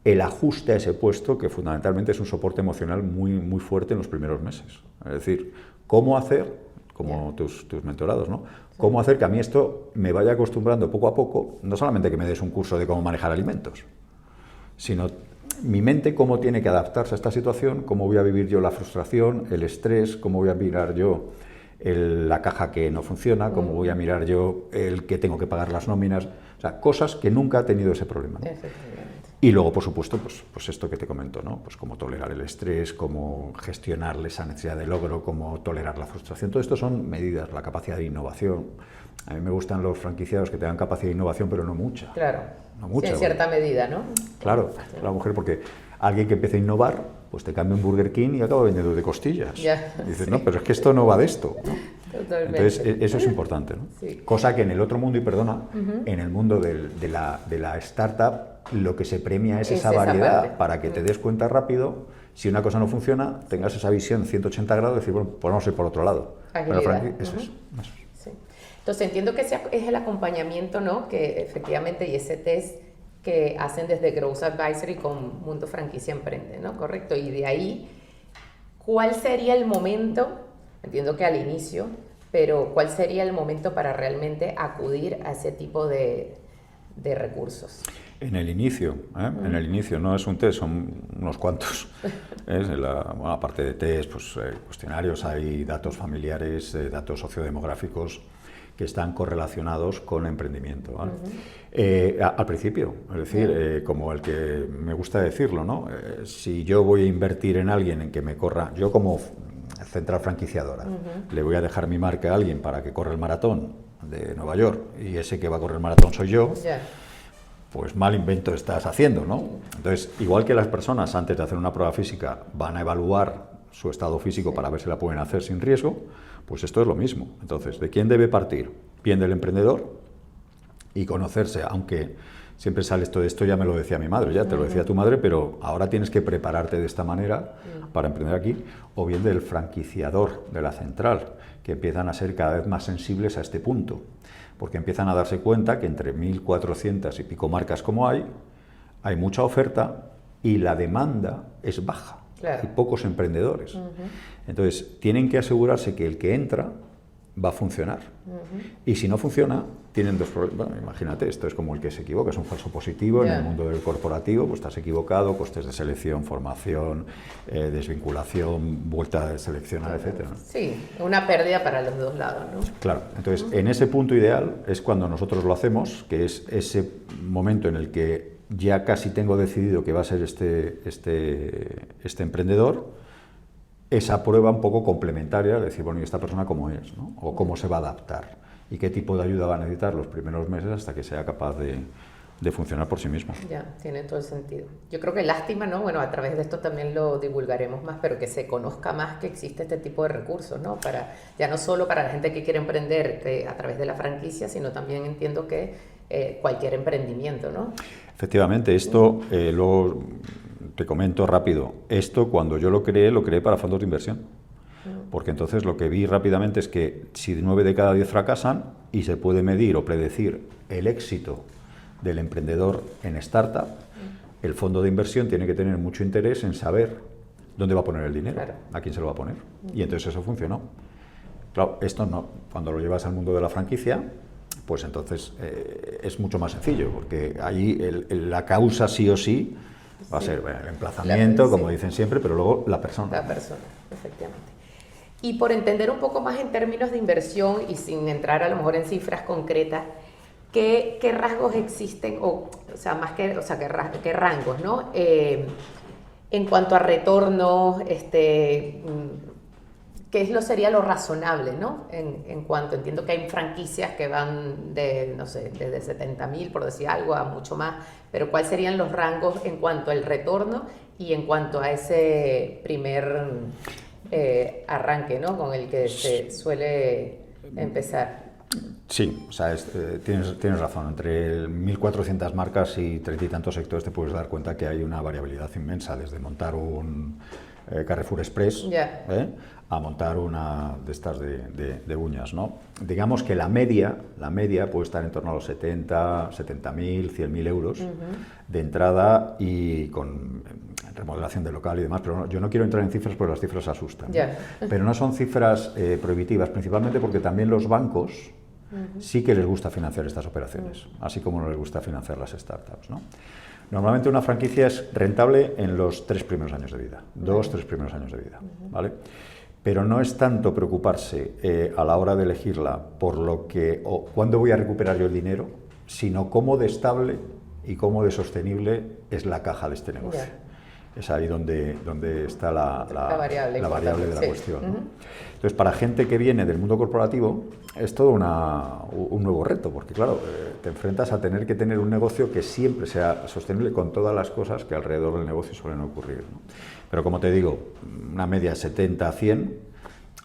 el ajuste a ese puesto, que fundamentalmente es un soporte emocional muy, muy fuerte en los primeros meses. Es decir, cómo hacer, como tus mentorados, ¿no? Cómo hacer que a mí esto me vaya acostumbrando poco a poco, no solamente que me des un curso de cómo manejar alimentos, sino mi mente cómo tiene que adaptarse a esta situación, cómo voy a vivir yo la frustración, el estrés, cómo voy a mirar yo la caja que no funciona, cómo voy a mirar yo el que tengo que pagar las nóminas, o sea, cosas que nunca he tenido ese problema, ¿no? Y luego, por supuesto, pues esto que te comento, ¿no? Pues cómo tolerar el estrés, cómo gestionar esa necesidad de logro, cómo tolerar la frustración. Todo esto son medidas, la capacidad de innovación. A mí me gustan los franquiciados que tengan capacidad de innovación, pero no mucha. Claro, no mucha, sí, en cierta medida, ¿no? Claro, la mujer, porque alguien que empiece a innovar, pues te cambia un Burger King y acaba vendiendo de costillas. Ya, y dices, no, pero es que esto no va de esto, ¿no? Totalmente. Entonces, eso es importante, ¿no? Sí. Cosa que en el otro mundo, y perdona, en el mundo de la startup, lo que se premia es esa variedad para que te des cuenta rápido. Si una cosa no funciona, tengas esa visión 180 grados y decir, bueno, pues vamos a ir por otro lado. Agilidad. Eso es. Sí. Entonces, entiendo que ese es el acompañamiento, ¿no? Que efectivamente, y ese test que hacen desde Growth Advisory con Mundo Franquicia Emprende, ¿no? Correcto. Y de ahí, ¿cuál sería el momento? Entiendo que al inicio, pero ¿cuál sería el momento para realmente acudir a ese tipo de recursos? En el inicio, en el inicio, no es un test, son unos cuantos. Bueno, aparte de test, pues, cuestionarios, hay datos familiares, datos sociodemográficos que están correlacionados con emprendimiento, ¿vale? Al principio, es decir, como el que me gusta decirlo, ¿no? Si yo voy a invertir en alguien en que me corra, yo como central franquiciadora, le voy a dejar mi marca a alguien para que corra el maratón de Nueva York y ese que va a correr el maratón soy yo, pues mal invento estás haciendo, ¿no? Entonces, igual que las personas antes de hacer una prueba física van a evaluar su estado físico para ver si la pueden hacer sin riesgo, pues esto es lo mismo. Entonces, ¿de quién debe partir? Bien del emprendedor y conocerse, aunque siempre sale esto ya me lo decía mi madre, ya te lo decía tu madre, pero ahora tienes que prepararte de esta manera para emprender aquí, o bien del franquiciador de la central, que empiezan a ser cada vez más sensibles a este punto, porque empiezan a darse cuenta que entre 1.400 y pico marcas como hay mucha oferta y la demanda es baja. Claro. Hay pocos emprendedores. Entonces, tienen que asegurarse que el que entra va a funcionar. Y si no funciona, tienen dos problemas. Bueno, imagínate, esto es como el que se equivoca, es un falso positivo en el mundo del corporativo, pues estás equivocado, costes de selección, formación, desvinculación, vuelta a seleccionar, etcétera, ¿no? Sí, una pérdida para los dos lados, ¿no? Claro, entonces en ese punto ideal es cuando nosotros lo hacemos, que es ese momento en el que ya casi tengo decidido que va a ser este emprendedor, esa prueba un poco complementaria, de decir, bueno, ¿y esta persona cómo es, ¿no? O cómo se va a adaptar, y qué tipo de ayuda va a necesitar los primeros meses hasta que sea capaz de funcionar por sí mismo. Ya, tiene todo el sentido. Yo creo que lástima, ¿no? Bueno, a través de esto también lo divulgaremos más, pero que se conozca más que existe este tipo de recursos, ¿no? Ya no solo para la gente que quiere emprender a través de la franquicia, sino también entiendo que cualquier emprendimiento, ¿no? Efectivamente, esto luego te comento rápido. Esto cuando yo lo creé para fondos de inversión. Porque entonces lo que vi rápidamente es que si 9 de cada 10 fracasan y se puede medir o predecir el éxito del emprendedor en startup, el fondo de inversión tiene que tener mucho interés en saber ¿dónde va a poner el dinero? Claro. ¿A quién se lo va a poner? Y entonces eso funcionó. Claro, esto no. Cuando lo llevas al mundo de la franquicia, pues entonces es mucho más sencillo, porque ahí la causa sí o sí va a ser el emplazamiento, como dicen siempre, pero luego la persona. La persona, efectivamente. Y por entender un poco más en términos de inversión y sin entrar a lo mejor en cifras concretas, ¿qué rasgos existen, qué rangos, ¿no? En cuanto a retorno, ¿qué sería lo razonable, ¿no? En cuanto, entiendo que hay franquicias que van de, no sé, desde 70.000, por decir algo, a mucho más, pero ¿cuáles serían los rangos en cuanto al retorno y en cuanto a ese primer arranque, ¿no? Con el que se suele empezar? Sí, o sea, tienes razón. Entre 1.400 marcas y 30 y tantos sectores te puedes dar cuenta que hay una variabilidad inmensa, desde montar un Carrefour Express a montar una de estas de uñas, ¿no? Digamos que la media puede estar en torno a los 70.000, 100.000 euros de entrada y con remodelación de local y demás, pero yo no quiero entrar en cifras porque las cifras asustan. Pero no son cifras prohibitivas, principalmente porque también los bancos sí que les gusta financiar estas operaciones, así como no les gusta financiar las startups, ¿no? Normalmente una franquicia es rentable en los 3 primeros años de vida, 3 primeros años de vida, ¿vale? Pero no es tanto preocuparse a la hora de elegirla por lo que o cuándo voy a recuperar yo el dinero, sino cómo de estable y cómo de sostenible es la caja de este negocio. Es ahí donde está la variable de la cuestión, ¿no? Entonces, para gente que viene del mundo corporativo, es todo un nuevo reto, porque claro, te enfrentas a tener que tener un negocio que siempre sea sostenible con todas las cosas que alrededor del negocio suelen ocurrir, ¿no? Pero como te digo, una media 70 a 100,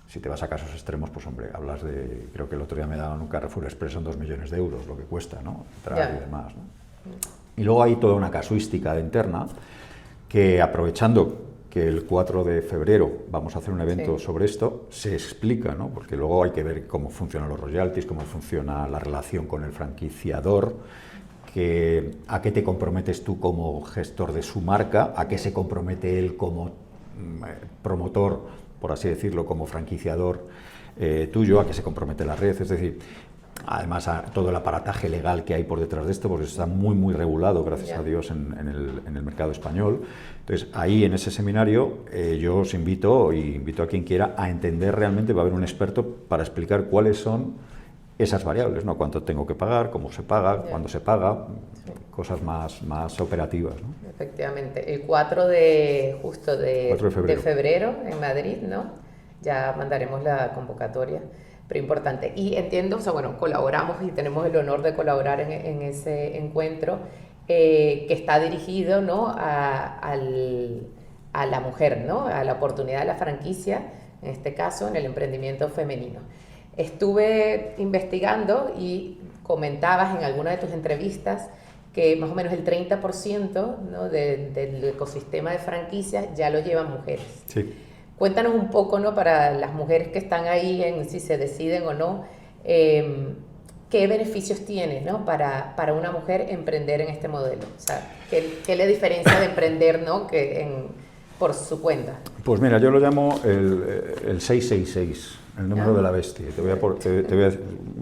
si te vas a casos extremos, pues hombre, hablas de, creo que el otro día me daban un Carrefour Express en 2 millones de euros, lo que cuesta, ¿no? Entrar y demás, ¿no? Y luego hay toda una casuística interna que, aprovechando que el 4 de febrero vamos a hacer un evento sobre esto, se explica, ¿no? Porque luego hay que ver cómo funcionan los royalties, cómo funciona la relación con el franquiciador, a qué te comprometes tú como gestor de su marca, a qué se compromete él como promotor, por así decirlo, como franquiciador tuyo, a qué se compromete la red, es decir, además a todo el aparataje legal que hay por detrás de esto, porque está muy regulado, gracias a Dios, en el mercado español. Entonces, ahí en ese seminario yo os invito a quien quiera a entender realmente, va a haber un experto para explicar cuáles son esas variables, ¿no? Cuánto tengo que pagar, cómo se paga, cuándo se paga, cosas más operativas, ¿no? Efectivamente. El 4 de febrero en Madrid, ¿no? Ya mandaremos la convocatoria, pero importante. Y entiendo, o sea, bueno, colaboramos y tenemos el honor de colaborar en ese encuentro que está dirigido, ¿no? a la mujer, ¿no? A la oportunidad de la franquicia, en este caso, en el emprendimiento femenino. Estuve investigando y comentabas en alguna de tus entrevistas que más o menos el 30%, ¿no? del ecosistema de franquicias ya lo llevan mujeres. Sí. Cuéntanos un poco, ¿no? Para las mujeres que están ahí, si se deciden o no, ¿qué beneficios tiene, ¿no? para una mujer emprender en este modelo? O sea, ¿qué le diferencia de emprender, ¿no? por su cuenta? Pues mira, yo lo llamo el 666. El número de la bestia. Me he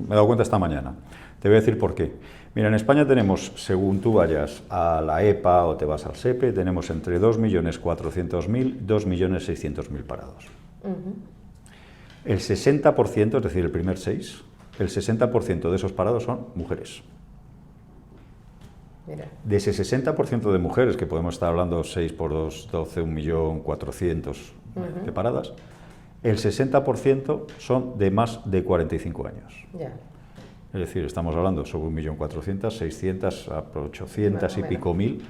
dado cuenta esta mañana. Te voy a decir por qué. Mira, en España tenemos, según tú vayas a la EPA o te vas al SEPE, tenemos entre 2.400.000 y 2.600.000 parados. El 60%, es decir, el primer 6, el 60% de esos parados son mujeres. Mira. De ese 60% de mujeres, que podemos estar hablando 6 por 2, 12, 1.400.000 de paradas, el 60% son de más de 45 años. Es decir, estamos hablando sobre 1.400.000, 600, 800 y pico mil,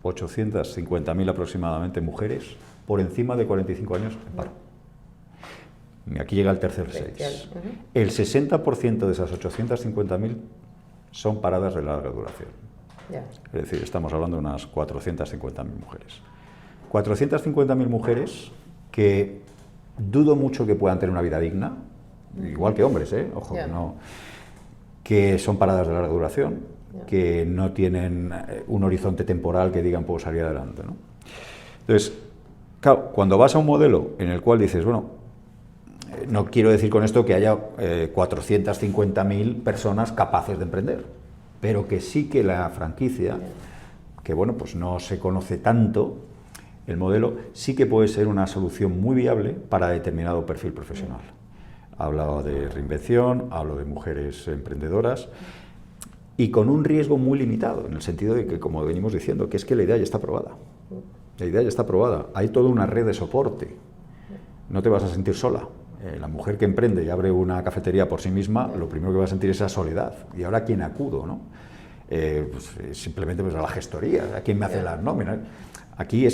850.000 aproximadamente mujeres por encima de 45 años en paro. Y aquí llega el tercer 6. El 60% de esas 850.000 son paradas de larga duración. Es decir, estamos hablando de unas 450.000 mujeres. 450.000 mujeres que dudo mucho que puedan tener una vida digna, igual que hombres, ojo, no, que son paradas de larga duración, que no tienen un horizonte temporal que digan puedo salir adelante, ¿no? Entonces, Claro, cuando vas a un modelo en el cual dices, bueno, no quiero decir con esto que haya 450.000 personas capaces de emprender, pero que sí que la franquicia, que bueno, pues no se conoce tanto, el modelo sí que puede ser una solución muy viable para determinado perfil profesional. Hablo de reinvención, hablo de mujeres emprendedoras y con un riesgo muy limitado, en el sentido de que, como venimos diciendo, que es que la idea ya está probada. La idea ya está probada. Hay toda una red de soporte. No te vas a sentir sola. La mujer que emprende y abre una cafetería por sí misma, lo primero que va a sentir es esa soledad. ¿Y ahora a quién acudo, no? Pues, simplemente pues, a la gestoría. ¿A quién me hace las nóminas? Aquí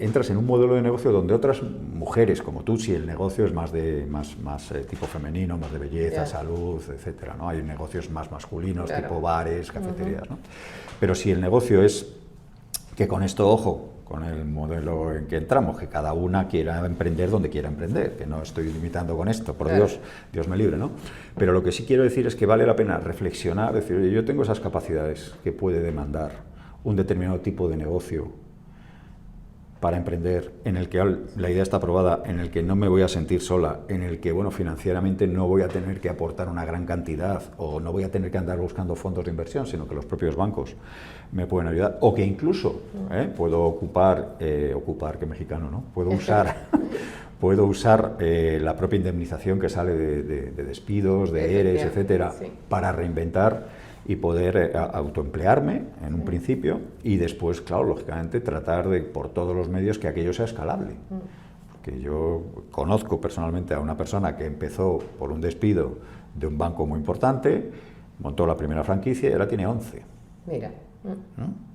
entras en un modelo de negocio donde otras mujeres, como tú, si el negocio es más tipo femenino, más de belleza, salud, etcétera, ¿no? Hay negocios más masculinos, tipo bares, cafeterías, ¿no? Pero si el negocio es que con esto, ojo, con el modelo en que entramos, que cada una quiera emprender donde quiera emprender, que no estoy limitando con esto, por Dios, Dios me libre, ¿no? Pero lo que sí quiero decir es que vale la pena reflexionar, decir, oye, yo tengo esas capacidades que puede demandar un determinado tipo de negocio para emprender, en el que la idea está aprobada, en el que no me voy a sentir sola, en el que, bueno, financieramente no voy a tener que aportar una gran cantidad o no voy a tener que andar buscando fondos de inversión, sino que los propios bancos me pueden ayudar, o que incluso puedo ocupar, que mexicano, ¿no? Puedo usar la propia indemnización que sale de despidos, de ERES, etcétera, para reinventar y poder autoemplearme en un principio y después, claro, lógicamente tratar de, por todos los medios, que aquello sea escalable. Porque yo conozco personalmente a una persona que empezó por un despido de un banco muy importante, montó la primera franquicia y ahora tiene 11. Mira.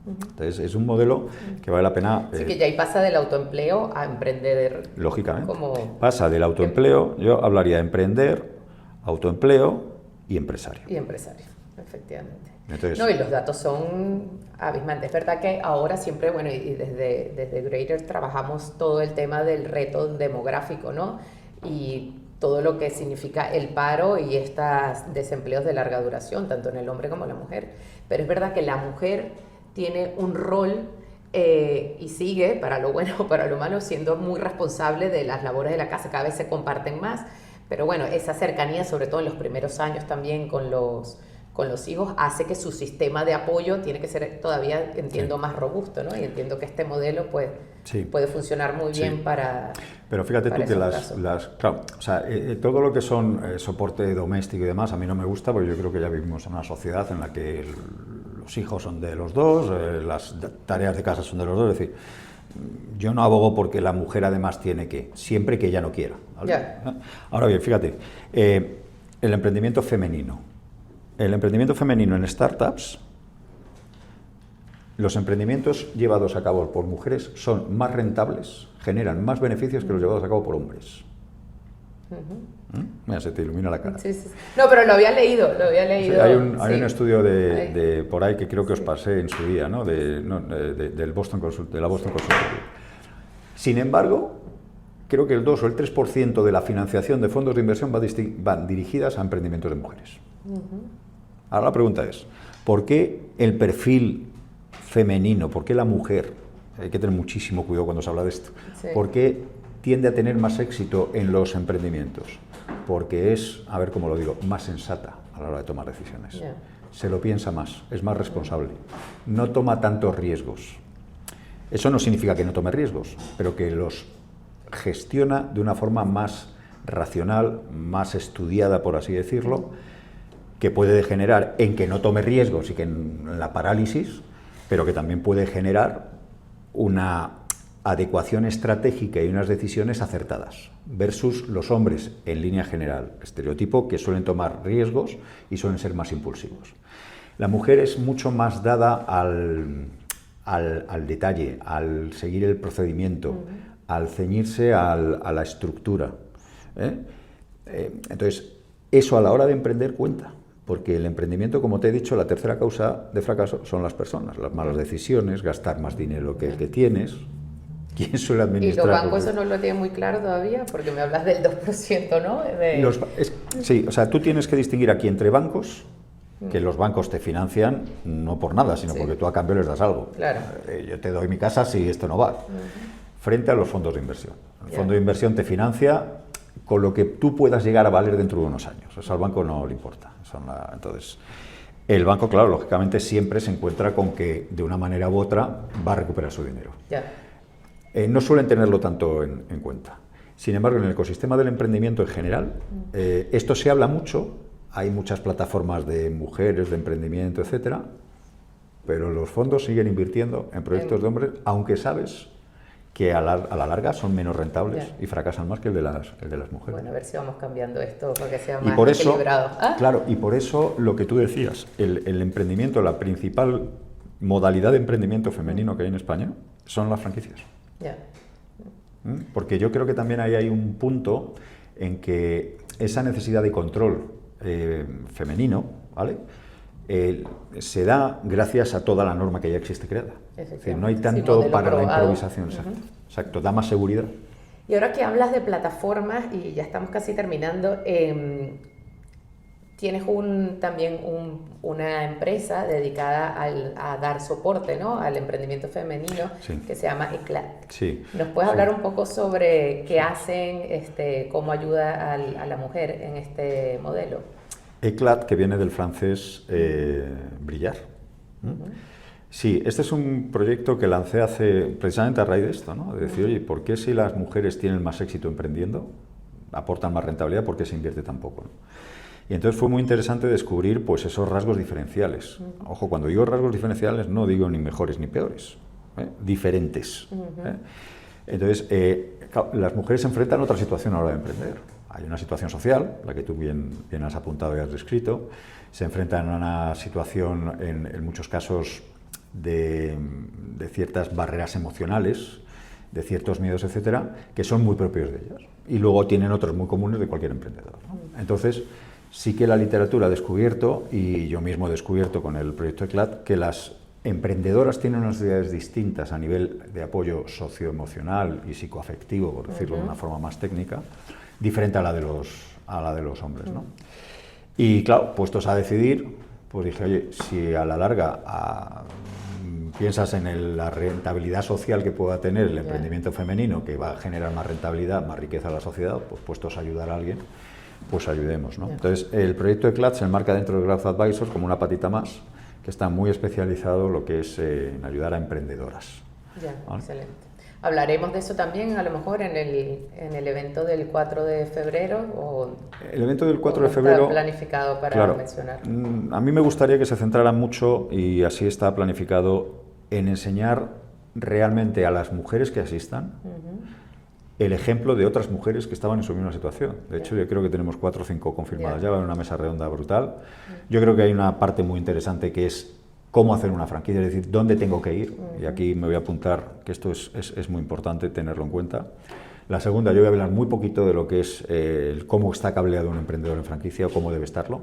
Entonces es un modelo que vale la pena... Así que ya ahí pasa del autoempleo a emprender. Lógicamente. Como... Pasa del autoempleo, yo hablaría de emprender, autoempleo y empresario. Y empresario. Efectivamente. Entonces, no, y los datos son abismantes. Es verdad que ahora siempre, bueno, y desde Greater trabajamos todo el tema del reto demográfico, ¿no? Y todo lo que significa el paro y estos desempleos de larga duración, tanto en el hombre como en la mujer. Pero es verdad que la mujer tiene un rol y sigue, para lo bueno o para lo malo, siendo muy responsable de las labores de la casa. Cada vez se comparten más. Pero bueno, esa cercanía, sobre todo en los primeros años también con los hijos, hace que su sistema de apoyo tiene que ser todavía, entiendo, más robusto, ¿no? Y entiendo que este modelo pues, puede funcionar muy bien para... Pero fíjate tú que claro, o sea, todo lo que son soporte doméstico y demás, a mí no me gusta, porque yo creo que ya vivimos en una sociedad en la que los hijos son de los dos, las tareas de casa son de los dos, es decir, yo no abogo porque la mujer además tiene que, siempre que ella no quiera, ¿vale? Ahora bien, fíjate, el emprendimiento femenino. El emprendimiento femenino en startups, los emprendimientos llevados a cabo por mujeres son más rentables, generan más beneficios que los llevados a cabo por hombres. Mira, se te ilumina la cara. Sí. No, pero lo había leído. Sí, hay un estudio de por ahí que creo que os pasé en su día, ¿no? de la Boston Consulting. Sin embargo, creo que el 2 o el 3% de la financiación de fondos de inversión van dirigidas a emprendimientos de mujeres. Ahora la pregunta es, ¿por qué el perfil femenino, por qué la mujer, hay que tener muchísimo cuidado cuando se habla de esto, por qué tiende a tener más éxito en los emprendimientos? Porque es, a ver cómo lo digo, más sensata a la hora de tomar decisiones. Se lo piensa más, es más responsable, no toma tantos riesgos. Eso no significa que no tome riesgos, pero que los gestiona de una forma más racional, más estudiada, por así decirlo, que puede degenerar en que no tome riesgos y que en la parálisis, pero que también puede generar una adecuación estratégica y unas decisiones acertadas, versus los hombres, en línea general, estereotipo, que suelen tomar riesgos y suelen ser más impulsivos. La mujer es mucho más dada al detalle, al seguir el procedimiento, al ceñirse a la estructura. Entonces, eso a la hora de emprender cuenta, porque el emprendimiento, como te he dicho, la tercera causa de fracaso son las personas, las malas decisiones, gastar más dinero que el que tienes. ¿Quién suele administrar? ¿Y los bancos eso no lo tienen muy claro todavía? Porque me hablas del 2%, ¿no? Sí, o sea, tú tienes que distinguir aquí entre bancos, que los bancos te financian no por nada, sino porque tú a cambio les das algo. Claro. Yo te doy mi casa si esto no va. frente a los fondos de inversión. El fondo de inversión te financia con lo que tú puedas llegar a valer dentro de unos años. Eso al banco no le importa. Entonces, el banco, claro, lógicamente siempre se encuentra con que de una manera u otra va a recuperar su dinero. No suelen tenerlo tanto en cuenta. Sin embargo, en el ecosistema del emprendimiento en general, esto se habla mucho. Hay muchas plataformas de mujeres, de emprendimiento, etcétera, pero los fondos siguen invirtiendo en proyectos de hombres, aunque sabes que a la larga son menos rentables y fracasan más que el de las mujeres. Bueno, a ver si vamos cambiando esto para que sea más equilibrado. Claro, y por eso lo que tú decías, el emprendimiento, la principal modalidad de emprendimiento femenino que hay en España son las franquicias. Porque yo creo que también ahí hay un punto en que esa necesidad de control femenino, ¿vale? Se da gracias a toda la norma que ya existe creada. Es decir, no hay tanto para la improvisación. Exacto, da más seguridad. Y ahora que hablas de plataformas, y ya estamos casi terminando, tienes también una empresa dedicada a dar soporte, ¿no?, al emprendimiento femenino, que se llama ECLAT. ¿Nos puedes hablar un poco sobre qué hacen, cómo ayuda a la mujer en este modelo? ECLAT, que viene del francés brillar. Sí, este es un proyecto que lancé precisamente a raíz de esto, ¿no? De decir, oye, ¿por qué si las mujeres tienen más éxito emprendiendo, aportan más rentabilidad, por qué se invierte tan poco, ¿no? Y entonces fue muy interesante descubrir pues esos rasgos diferenciales. Ojo, cuando digo rasgos diferenciales no digo ni mejores ni peores, diferentes. Entonces, las mujeres se enfrentan a otra situación a la hora de emprender. Hay una situación social, la que tú bien has apuntado y has descrito. Se enfrentan a una situación, en muchos casos, de ciertas barreras emocionales, de ciertos miedos, etcétera, que son muy propios de ellas. Y luego tienen otros muy comunes de cualquier emprendedor, ¿no? Entonces, sí que la literatura ha descubierto, y yo mismo he descubierto con el proyecto ECLAT, que las emprendedoras tienen unas necesidades distintas a nivel de apoyo socioemocional y psicoafectivo, por decirlo de una forma más técnica, diferente a la de los hombres, ¿no? Y claro, puestos a decidir, pues dije, oye, si a la larga piensas en la rentabilidad social que pueda tener el emprendimiento femenino, que va a generar más rentabilidad, más riqueza a la sociedad, pues puestos a ayudar a alguien, pues ayudemos, ¿no? Entonces, el proyecto ECLAT se enmarca dentro de Growth Advisors como una patita más, que está muy especializado en lo que es en ayudar a emprendedoras. ¿Vale? Excelente. Hablaremos de eso también, a lo mejor, en el evento del 4 de febrero. El evento del 4 de febrero está planificado para mencionar. A mí me gustaría que se centrara mucho, y así está planificado, en enseñar realmente a las mujeres que asistan el ejemplo de otras mujeres que estaban en su misma situación. De hecho, yo creo que tenemos 4 o 5 confirmadas. Ya va a haber una mesa redonda brutal. Yo creo que hay una parte muy interesante que es cómo hacer una franquicia, es decir, dónde tengo que ir. Y aquí me voy a apuntar que esto es muy importante tenerlo en cuenta. La segunda, yo voy a hablar muy poquito de lo que es cómo está cableado un emprendedor en franquicia o cómo debe estarlo.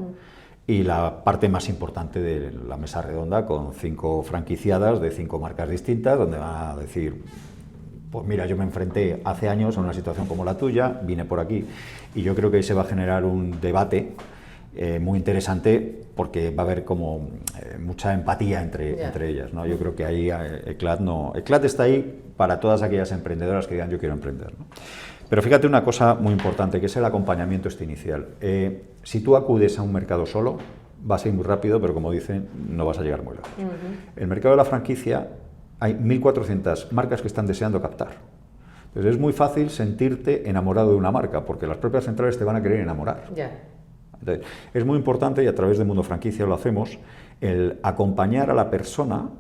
Y la parte más importante de la mesa redonda, con 5 franquiciadas de 5 marcas distintas, donde van a decir, pues mira, yo me enfrenté hace años a una situación como la tuya, vine por aquí, y yo creo que ahí se va a generar un debate muy interesante, porque va a haber como mucha empatía entre ellas, ¿no? Yo creo que ahí ECLAT está ahí para todas aquellas emprendedoras que digan yo quiero emprender, ¿no? Pero fíjate una cosa muy importante, que es el acompañamiento inicial. Si tú acudes a un mercado solo, vas a ir muy rápido, pero como dicen, no vas a llegar muy lejos. El mercado de la franquicia, hay 1.400 marcas que están deseando captar. Entonces es muy fácil sentirte enamorado de una marca, porque las propias centrales te van a querer enamorar. Entonces, es muy importante, y a través de Mundo Franquicia lo hacemos, el acompañar a la persona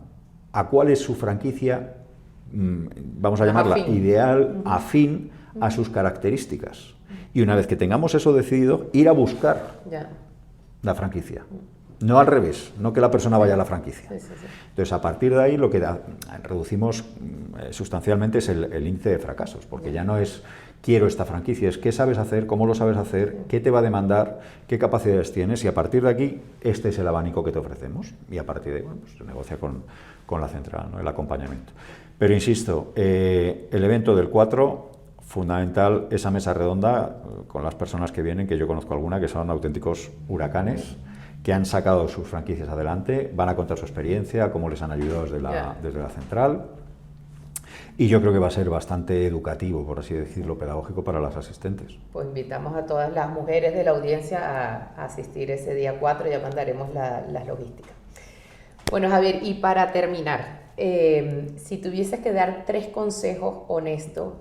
a cuál es su franquicia, vamos a llamarla ideal, afín a sus características. Y una vez que tengamos eso decidido, ir a buscar la franquicia. No al revés, no que la persona vaya a la franquicia. Entonces, a partir de ahí, lo que reducimos sustancialmente es el índice de fracasos, porque ya no es quiero esta franquicia, es qué sabes hacer, cómo lo sabes hacer, qué te va a demandar, qué capacidades tienes, y a partir de aquí, este es el abanico que te ofrecemos. Y a partir de ahí, bueno, pues se negocia con la central, ¿no?, el acompañamiento. Pero insisto, el evento del 4, fundamental, esa mesa redonda con las personas que vienen, que yo conozco alguna, que son auténticos huracanes, que han sacado sus franquicias adelante, van a contar su experiencia, cómo les han ayudado desde la central. Y yo creo que va a ser bastante educativo, por así decirlo, pedagógico para las asistentes. Pues invitamos a todas las mujeres de la audiencia a asistir ese día 4, ya mandaremos las logísticas. Bueno, Javier, y para terminar, si tuvieses que dar 3 consejos honestos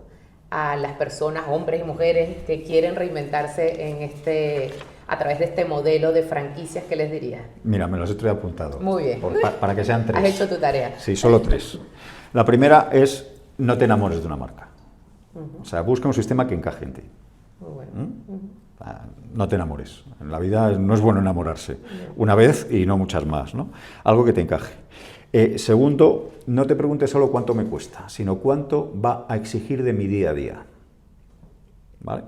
a las personas, hombres y mujeres, que quieren reinventarse a través de este modelo de franquicias, ¿qué les dirías? Mira, me los estoy apuntado. Muy bien. Para que sean 3. Has hecho tu tarea. Sí, solo 3. La primera es: no te enamores de una marca. O sea, busca un sistema que encaje en ti. Muy bueno. No te enamores. En la vida no es bueno enamorarse. Una vez y no muchas más, ¿no? Algo que te encaje. Segundo, no te preguntes solo cuánto me cuesta, sino cuánto va a exigir de mi día a día. ¿Vale?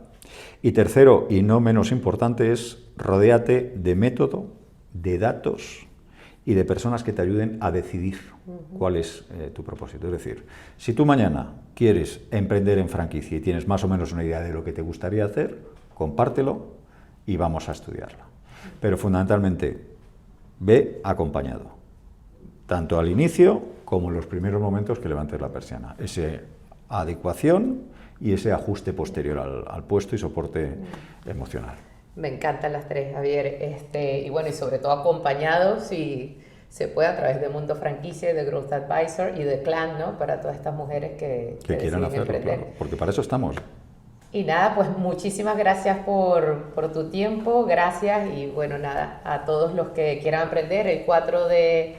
Y tercero, y no menos importante, es rodéate de método, de datos y de personas que te ayuden a decidir cuál es tu propósito. Es decir, si tú mañana quieres emprender en franquicia y tienes más o menos una idea de lo que te gustaría hacer, compártelo y vamos a estudiarla. Pero fundamentalmente, ve acompañado, tanto al inicio como en los primeros momentos que levantes la persiana. Esa adecuación y ese ajuste posterior al puesto y soporte emocional. Me encantan las 3, Javier. Y bueno, y sobre todo acompañados, si se puede, a través de Mundo Franquicia, de Growth Advisor y de Clan, ¿no? Para todas estas mujeres que quieran hacerlo, emprender. claro, porque para eso estamos. Y nada, pues muchísimas gracias por tu tiempo, gracias, y bueno, nada, a todos los que quieran emprender, el 4 de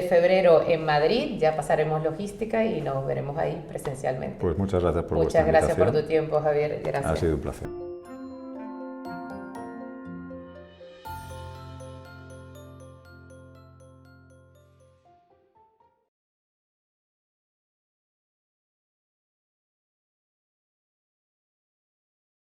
febrero en Madrid, ya pasaremos logística y nos veremos ahí presencialmente. Pues muchas gracias por vuestra invitación. Muchas gracias por tu tiempo, Javier, gracias. Ha sido un placer.